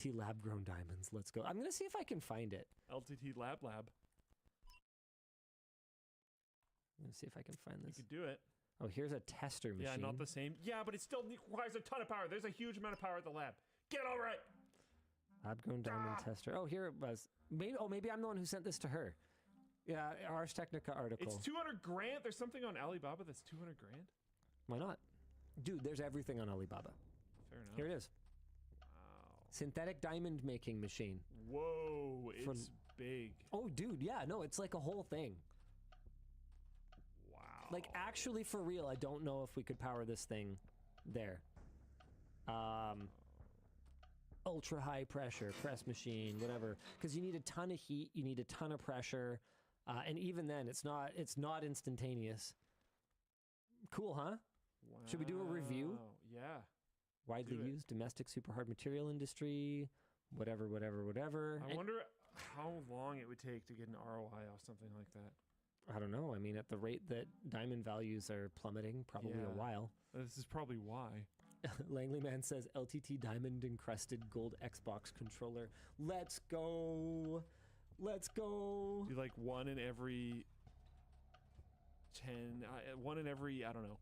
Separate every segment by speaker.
Speaker 1: LTT lab-grown diamonds. Let's go. I'm going to see if I can find it.
Speaker 2: LTT lab.
Speaker 1: I'm going to see if I can find this.
Speaker 2: You could do it.
Speaker 1: Oh, here's a tester machine.
Speaker 2: Yeah, not the same. Yeah, but it still requires a ton of power. There's a huge amount of power at the lab. Get over it!
Speaker 1: Lab-grown diamond tester. Oh, here it was. Maybe I'm the one who sent this to her. Yeah, Ars Technica article.
Speaker 2: It's 200 grand? There's something on Alibaba that's 200 grand?
Speaker 1: Why not? Dude, there's everything on Alibaba.
Speaker 2: Fair enough.
Speaker 1: Here it is.
Speaker 2: Wow.
Speaker 1: Synthetic diamond making machine.
Speaker 2: Whoa, it's big.
Speaker 1: Oh, dude, yeah, no, it's like a whole thing.
Speaker 2: Wow.
Speaker 1: Like, actually, for real, I don't know if we could power this thing there. Ultra high pressure, press machine, whatever. Because you need a ton of heat, you need a ton of pressure, and even then, it's not instantaneous. Cool, huh?
Speaker 2: Wow.
Speaker 1: Should we do a review?
Speaker 2: Yeah.
Speaker 1: Widely used, domestic super hard material industry, whatever.
Speaker 2: I wonder how long it would take to get an ROI off something like that.
Speaker 1: I don't know. I mean, at the rate that diamond values are plummeting, probably a while.
Speaker 2: This is probably why.
Speaker 1: Langley Man says LTT diamond encrusted gold Xbox controller. Let's go. Let's go.
Speaker 2: Do like one in every 10, one in every, I don't know,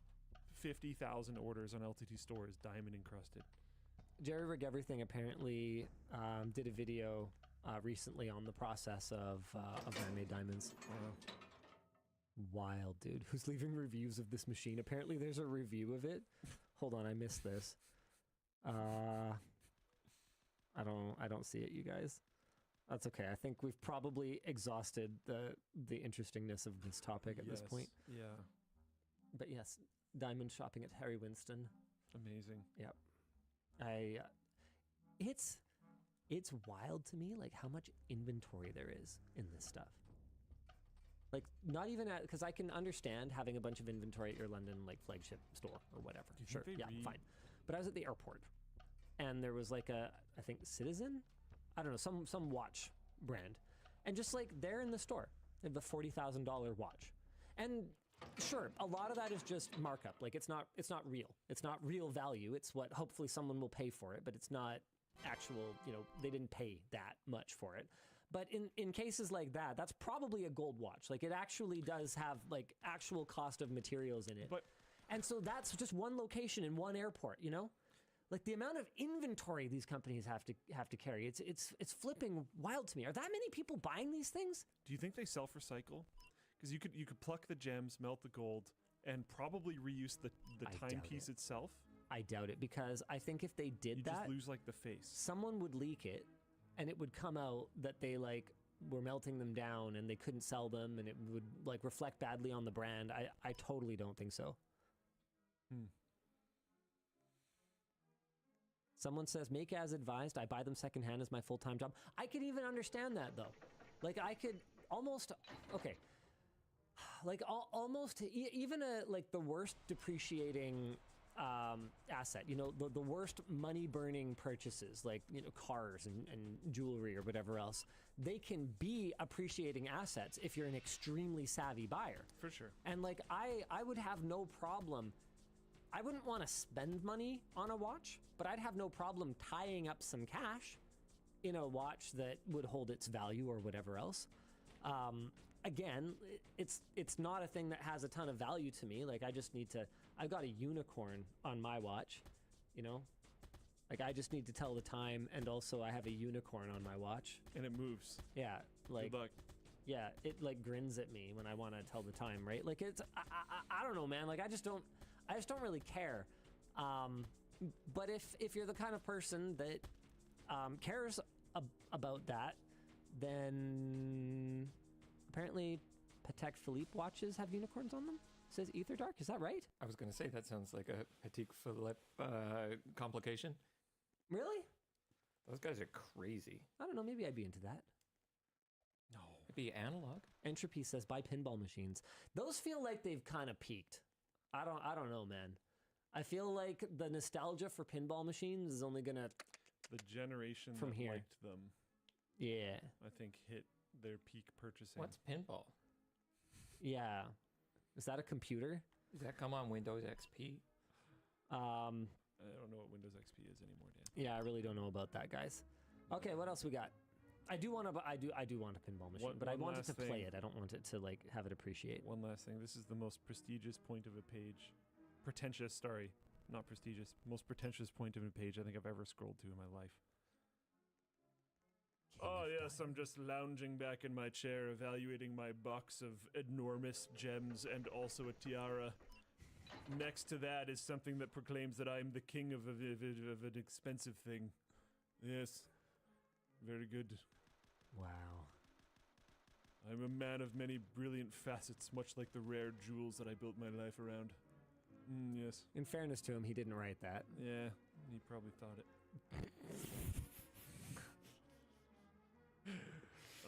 Speaker 2: 50,000 orders on LTT store is diamond encrusted.
Speaker 1: Jerry Rig Everything apparently did a video recently on the process of man-made diamonds.
Speaker 2: Wow.
Speaker 1: Wild, dude. Who's leaving reviews of this machine? Apparently there's a review of it. Hold on, I missed this. I don't see it, you guys. That's okay. I think we've probably exhausted the interestingness of this topic at this point.
Speaker 2: Yeah.
Speaker 1: But yes, diamond shopping at Harry Winston.
Speaker 2: Amazing.
Speaker 1: Yep. It's wild to me, like, how much inventory there is in this stuff. Like, not even at, because I can understand having a bunch of inventory at your London, like, flagship store or whatever. Sure, yeah, fine. But I was at the airport, and there was like I think Citizen? I don't know, some watch brand. And just like, they're in the store. They have a $40,000 watch. And sure, a lot of that is just markup. Like, it's not real. It's not real value. It's what hopefully someone will pay for it, but it's not actual, you know, they didn't pay that much for it. But in cases like that, that's probably a gold watch. Like, it actually does have like actual cost of materials in it. And so that's just one location in one airport, you know? Like, the amount of inventory these companies have to carry, it's flipping wild to me. Are that many people buying these things?
Speaker 2: Do you think they self-recycle? Because you could pluck the gems, melt the gold, and probably reuse the timepiece itself.
Speaker 1: I doubt it, because I think if they did that,
Speaker 2: just lose like the face.
Speaker 1: Someone would leak it, and it would come out that they like were melting them down and they couldn't sell them, and it would like reflect badly on the brand. I totally don't think so. Someone says, make as advised. I buy them secondhand as my full-time job. I could even understand that, though. Like, I could almost, okay. Like, almost, even like the worst depreciating asset, you know, the worst money-burning purchases, like, you know, cars and jewelry or whatever else, they can be appreciating assets if you're an extremely savvy buyer.
Speaker 2: For sure.
Speaker 1: And, like, I would have no problem. I wouldn't want to spend money on a watch, but I'd have no problem tying up some cash in a watch that would hold its value or whatever else. Again, it's not a thing that has a ton of value to me. Like, I just need to, I've got a unicorn on my watch, you know? Like, I just need to tell the time, and also I have a unicorn on my watch.
Speaker 2: And it moves.
Speaker 1: Yeah. Like,
Speaker 2: good luck.
Speaker 1: Yeah, it like grins at me when I want to tell the time, right? Like, it's, I don't know, man. Like, I just don't really care. But if you're the kind of person that cares about that, then apparently Patek Philippe watches have unicorns on them. It says Ether Dark. Is that right?
Speaker 3: I was going to say that sounds like a Patek Philippe complication.
Speaker 1: Really?
Speaker 3: Those guys are crazy.
Speaker 1: I don't know. Maybe I'd be into that.
Speaker 2: No.
Speaker 3: It'd be analog.
Speaker 1: Entropy says buy pinball machines. Those feel like they've kind of peaked. I don't know, man. I feel like the nostalgia for pinball machines is only gonna
Speaker 2: the generation
Speaker 1: from
Speaker 2: that
Speaker 1: here.
Speaker 2: liked them.
Speaker 1: Yeah.
Speaker 2: I think hit their peak purchasing.
Speaker 3: What's pinball?
Speaker 1: Yeah. Is that a computer?
Speaker 3: Does that come on Windows XP?
Speaker 2: I don't know what Windows XP is anymore, Dan.
Speaker 1: Yeah, I really don't know about that, guys. Okay, what else we got? I do want a pinball machine, but I
Speaker 2: one
Speaker 1: want it to
Speaker 2: last
Speaker 1: play
Speaker 2: thing.
Speaker 1: it. I don't want it to like have it appreciate.
Speaker 2: One last thing. This is the most prestigious point of a page. Pretentious, sorry. Not prestigious. Most pretentious point of a page I think I've ever scrolled to in my life. Oh, yes, I'm just lounging back in my chair, evaluating my box of enormous gems and also a tiara. Next to that is something that proclaims that I'm the king of an expensive thing. Yes. Very good.
Speaker 1: Wow.
Speaker 2: I'm a man of many brilliant facets, much like the rare jewels that I built my life around. Yes.
Speaker 1: In fairness to him, he didn't write that.
Speaker 2: Yeah, he probably thought it.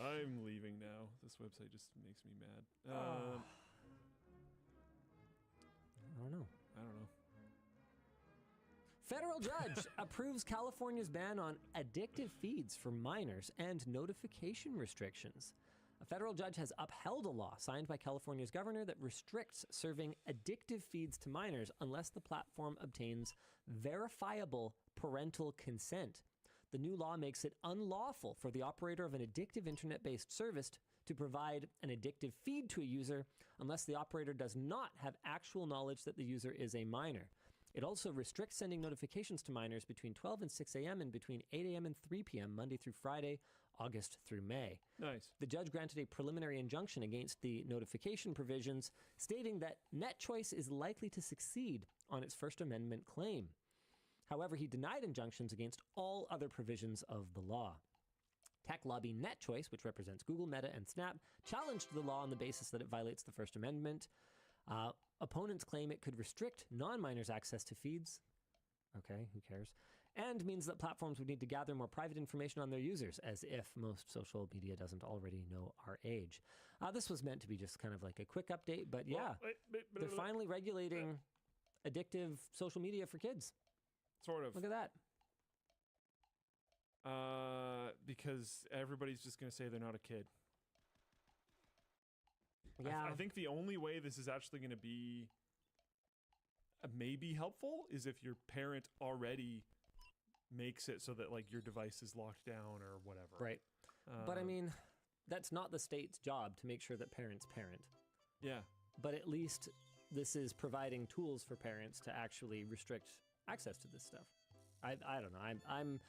Speaker 2: I'm leaving now. This website just makes me mad.
Speaker 1: I don't know.
Speaker 2: I don't know.
Speaker 1: Federal judge approves California's ban on addictive feeds for minors and notification restrictions. A federal judge has upheld a law signed by California's governor that restricts serving addictive feeds to minors unless the platform obtains verifiable parental consent. The new law makes it unlawful for the operator of an addictive internet-based service to provide an addictive feed to a user unless the operator does not have actual knowledge that the user is a minor. It also restricts sending notifications to minors between 12 and 6 a.m. and between 8 a.m. and 3 p.m. Monday through Friday, August through May.
Speaker 2: Nice.
Speaker 1: The judge granted a preliminary injunction against the notification provisions, stating that NetChoice is likely to succeed on its First Amendment claim. However, he denied injunctions against all other provisions of the law. Tech lobby NetChoice, which represents Google, Meta, and Snap, challenged the law on the basis that it violates the First Amendment. Opponents claim it could restrict non-minors' access to feeds. Okay, who cares? And means that platforms would need to gather more private information on their users, as if most social media doesn't already know our age. This was meant to be just kind of like a quick update, but yeah, they're finally regulating addictive social media for kids.
Speaker 2: Sort of.
Speaker 1: Look at that.
Speaker 2: Because everybody's just going to say they're not a kid.
Speaker 1: Yeah.
Speaker 2: I think the only way this is actually going to be maybe helpful is if your parent already makes it so that like your device is locked down or whatever.
Speaker 1: Right. But I mean, that's not the state's job to make sure that parents parent.
Speaker 2: Yeah.
Speaker 1: But at least this is providing tools for parents to actually restrict access to this stuff. I don't know. I'm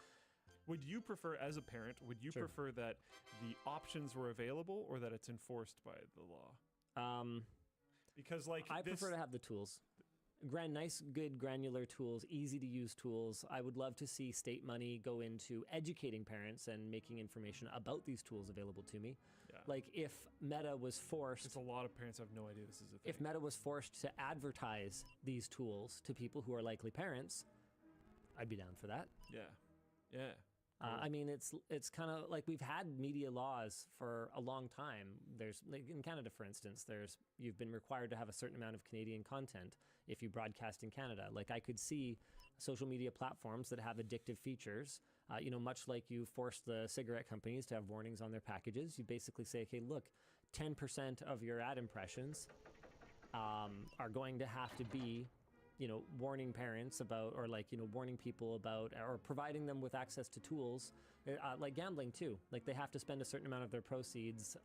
Speaker 2: Would you prefer, as a parent, would you
Speaker 1: Sure.
Speaker 2: prefer that the options were available or that it's enforced by the law? Because like
Speaker 1: I prefer to have the tools. Nice, good, granular tools, easy to use tools. I would love to see state money go into educating parents and making information about these tools available to me.
Speaker 2: Yeah.
Speaker 1: Like if Meta was forced,
Speaker 2: It's a lot of parents have no idea this is a thing.
Speaker 1: if Meta was forced to advertise these tools to people who are likely parents, I'd be down for that.
Speaker 2: Yeah. Yeah.
Speaker 1: I mean, it's kind of like we've had media laws for a long time. There's like in Canada, for instance, you've been required to have a certain amount of Canadian content if you broadcast in Canada. Like I could see social media platforms that have addictive features. Much like you force the cigarette companies to have warnings on their packages. You basically say, okay, look, 10% of your ad impressions are going to have to be warning parents about, or warning people about, or providing them with access to tools, like gambling too. Like they have to spend a certain amount of their proceeds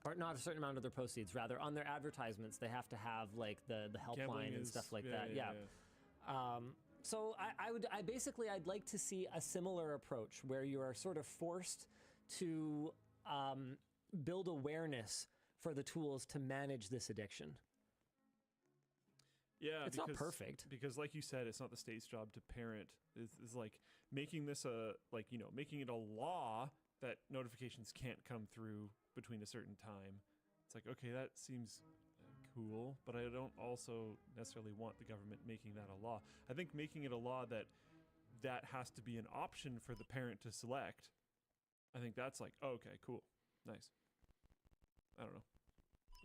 Speaker 1: or not a certain amount of their proceeds, rather on their advertisements. They have to have like the helpline
Speaker 2: Gambling
Speaker 1: and
Speaker 2: is-
Speaker 1: stuff like that.
Speaker 2: yeah.
Speaker 1: So I'd like to see a similar approach where you are sort of forced to build awareness for the tools to manage this addiction.
Speaker 2: Yeah,
Speaker 1: It's not perfect.
Speaker 2: Because like you said, it's not the state's job to parent. Is like making this making it a law that notifications can't come through between a certain time. It's like, okay, that seems cool, but I don't also necessarily want the government making that a law. I think making it a law that has to be an option for the parent to select. I think that's like, oh, okay, cool. Nice. I don't know.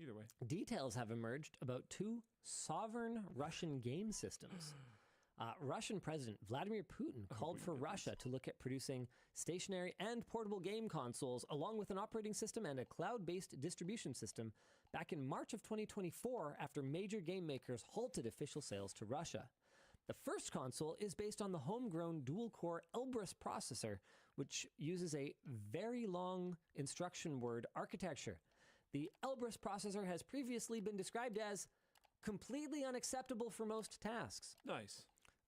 Speaker 2: Either way.
Speaker 1: Details have emerged about two sovereign Russian game systems. Russian President Vladimir Putin called for Russia to look at producing stationary and portable game consoles, along with an operating system and a cloud-based distribution system, back in March of 2024 after major game makers halted official sales to Russia. The first console is based on the homegrown dual-core Elbrus processor, which uses a very long instruction word architecture. The Elbrus processor has previously been described as completely unacceptable for most tasks.
Speaker 2: Nice.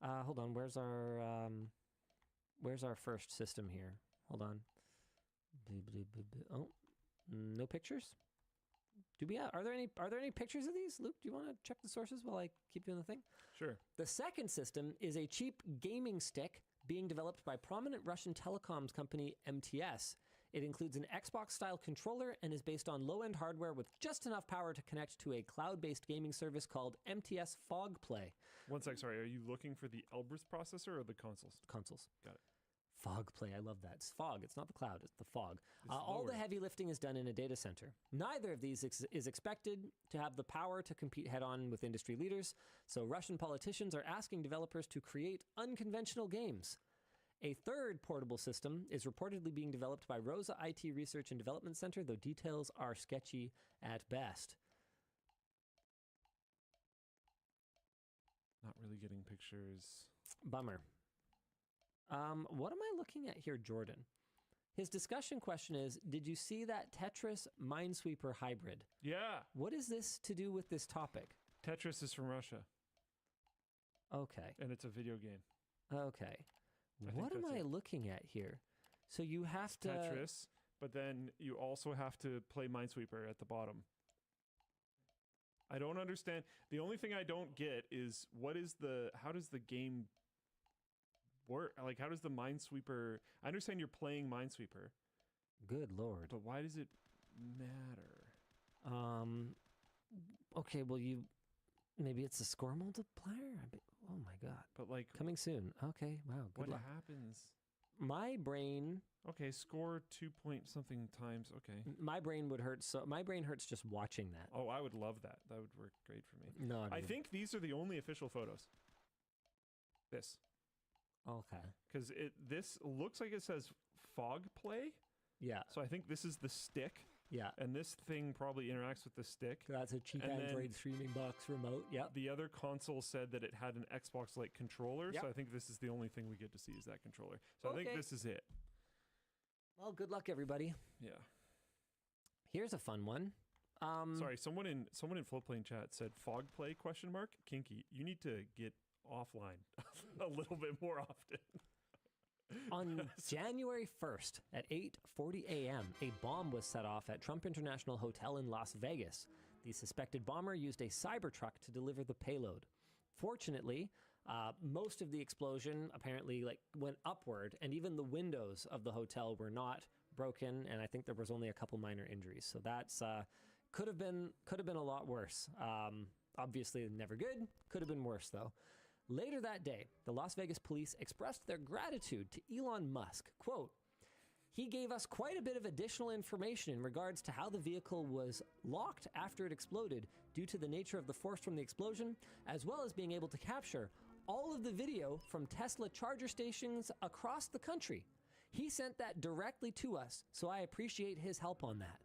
Speaker 1: Hold on, where's our first system here? Hold on. Oh, no pictures? Are there any pictures of these? Luke, do you want to check the sources while I keep doing the thing?
Speaker 2: Sure.
Speaker 1: The second system is a cheap gaming stick being developed by prominent Russian telecoms company MTS. It includes an Xbox-style controller and is based on low-end hardware with just enough power to connect to a cloud-based gaming service called MTS Fog Play.
Speaker 2: One sec, sorry. Are you looking for the Elbrus processor or the consoles?
Speaker 1: Consoles.
Speaker 2: Got it.
Speaker 1: Fog Play, I love that. It's fog. It's not the cloud, it's the fog.
Speaker 2: It's
Speaker 1: All the
Speaker 2: lower.
Speaker 1: heavy lifting is done in a data center. Neither of these is expected to have the power to compete head-on with industry leaders, so Russian politicians are asking developers to create unconventional games. A third portable system is reportedly being developed by Rosa IT Research and Development Center, though details are sketchy at best.
Speaker 2: Not really getting pictures.
Speaker 1: Bummer. What am I looking at here, Jordan? His discussion question is, did you see that Tetris Minesweeper hybrid?
Speaker 2: Yeah.
Speaker 1: What is this to do with this topic?
Speaker 2: Tetris is from Russia,
Speaker 1: Okay.
Speaker 2: and it's a video game.
Speaker 1: Okay.
Speaker 2: I think
Speaker 1: What am
Speaker 2: that's
Speaker 1: I
Speaker 2: it.
Speaker 1: looking at here? So you have to...
Speaker 2: Tetris, but then you also have to play Minesweeper at the bottom. I don't understand. The only thing I don't get is how does the game work? Like, how does the Minesweeper... I understand you're playing Minesweeper,
Speaker 1: Good Lord.
Speaker 2: but why does it matter?
Speaker 1: Okay, well, maybe it's a score multiplier? Oh my God.
Speaker 2: But like,
Speaker 1: Coming soon. Okay, wow, good
Speaker 2: what
Speaker 1: luck.
Speaker 2: happens?
Speaker 1: My brain
Speaker 2: Okay, score 2 point something times. Okay.
Speaker 1: my brain would hurt. So my brain hurts just watching that.
Speaker 2: Oh, I would love that. That would work great for me.
Speaker 1: No,
Speaker 2: I think these are the only official photos. This.
Speaker 1: Okay.
Speaker 2: Because this looks like it says fog play.
Speaker 1: Yeah.
Speaker 2: So I think this is the stick,
Speaker 1: Yeah.
Speaker 2: and this thing probably interacts with the stick.
Speaker 1: That's a cheap
Speaker 2: And then-
Speaker 1: Android streaming box remote. Yep.
Speaker 2: The other console said that it had an Xbox-like controller,
Speaker 1: Yep.
Speaker 2: so I think this is the only thing we get to see is that controller. So I
Speaker 1: Okay.
Speaker 2: think this is it.
Speaker 1: Well, good luck, everybody.
Speaker 2: Yeah.
Speaker 1: Here's a fun one.
Speaker 2: Sorry, someone in Floatplane chat said fog play ? Kinky, you need to get offline a little bit more often.
Speaker 1: On January 1st at 8:40 a.m., a bomb was set off at Trump International Hotel in Las Vegas. The suspected bomber used a Cybertruck to deliver the payload. Fortunately, most of the explosion apparently went upward, and even the windows of the hotel were not broken, and I think there was only a couple minor injuries. So that's could have been a lot worse. Obviously, never good. Could have been worse though. Later that day, the Las Vegas police expressed their gratitude to Elon Musk. Quote, "He gave us quite a bit of additional information in regards to how the vehicle was locked after it exploded due to the nature of the force from the explosion, as well as being able to capture all of the video from Tesla charger stations across the country. He sent that directly to us, so I appreciate his help on that."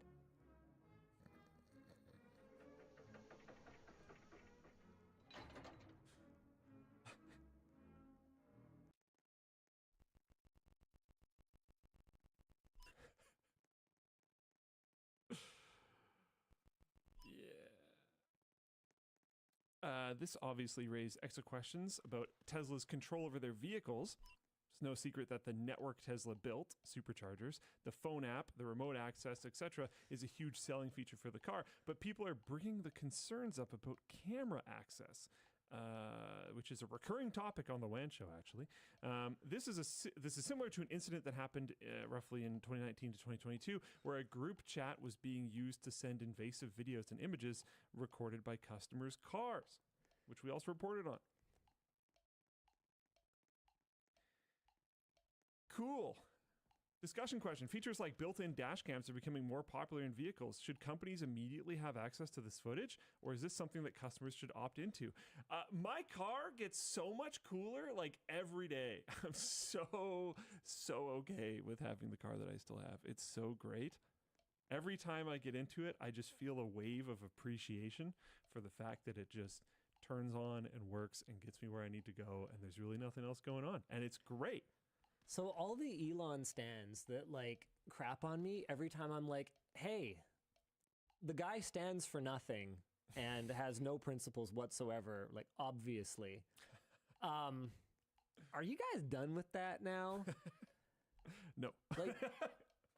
Speaker 2: This obviously raised extra questions about Tesla's control over their vehicles. It's no secret that the network Tesla built, superchargers, the phone app, the remote access, etc., is a huge selling feature for the car. But people are bringing the concerns up about camera access, which is a recurring topic on the WAN show, actually. This is similar to an incident that happened roughly in 2019 to 2022, where a group chat was being used to send invasive videos and images recorded by customers' cars, which we also reported on. Cool. Discussion question. Features like built-in dash cams are becoming more popular in vehicles. Should companies immediately have access to this footage, or is this something that customers should opt into? My car gets so much cooler like every day. I'm so okay with having the car that I still have. It's so great. Every time I get into it, I just feel a wave of appreciation for the fact that it just turns on and works and gets me where I need to go, and there's really nothing else going on, and it's great.
Speaker 1: So all the Elon stands that like crap on me every time I'm like, hey, the guy stands for nothing and has no principles whatsoever, like obviously. Are you guys done with that now?
Speaker 2: No.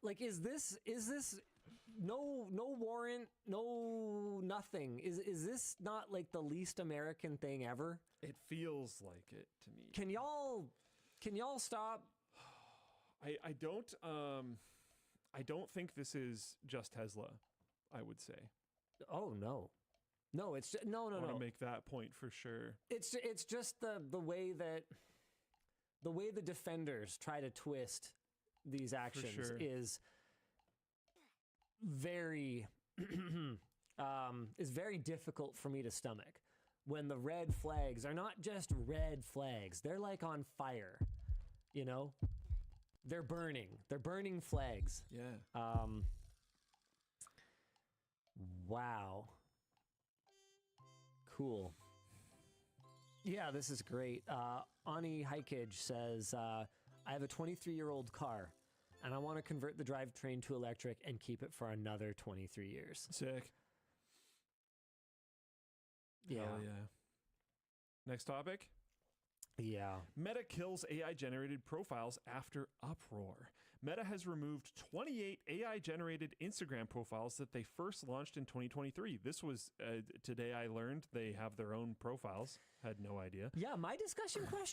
Speaker 1: Like is this no warrant, no nothing? Is this not like the least American thing ever?
Speaker 2: It feels like it to me.
Speaker 1: Can y'all stop?
Speaker 2: I don't think this is just Tesla, I would say.
Speaker 1: Oh no. No, it's just, no.
Speaker 2: I want to make that point for sure.
Speaker 1: It's just the way the defenders try to twist these actions
Speaker 2: sure.
Speaker 1: is very is very difficult for me to stomach. When the red flags are not just red flags, they're like on fire, you know? They're burning flags.
Speaker 2: Yeah.
Speaker 1: Wow. Cool. Yeah, this is great. Ani Hikage says, I have a 23-year-old car, and I want to convert the drivetrain to electric and keep it for another 23 years.
Speaker 2: Sick.
Speaker 1: Yeah.
Speaker 2: Hell yeah. Next topic.
Speaker 1: Yeah.
Speaker 2: Meta kills AI-generated profiles after uproar. Meta has removed 28 AI-generated Instagram profiles that they first launched in 2023. This was today I learned they have their own profiles. Had no idea.
Speaker 1: Yeah, my discussion question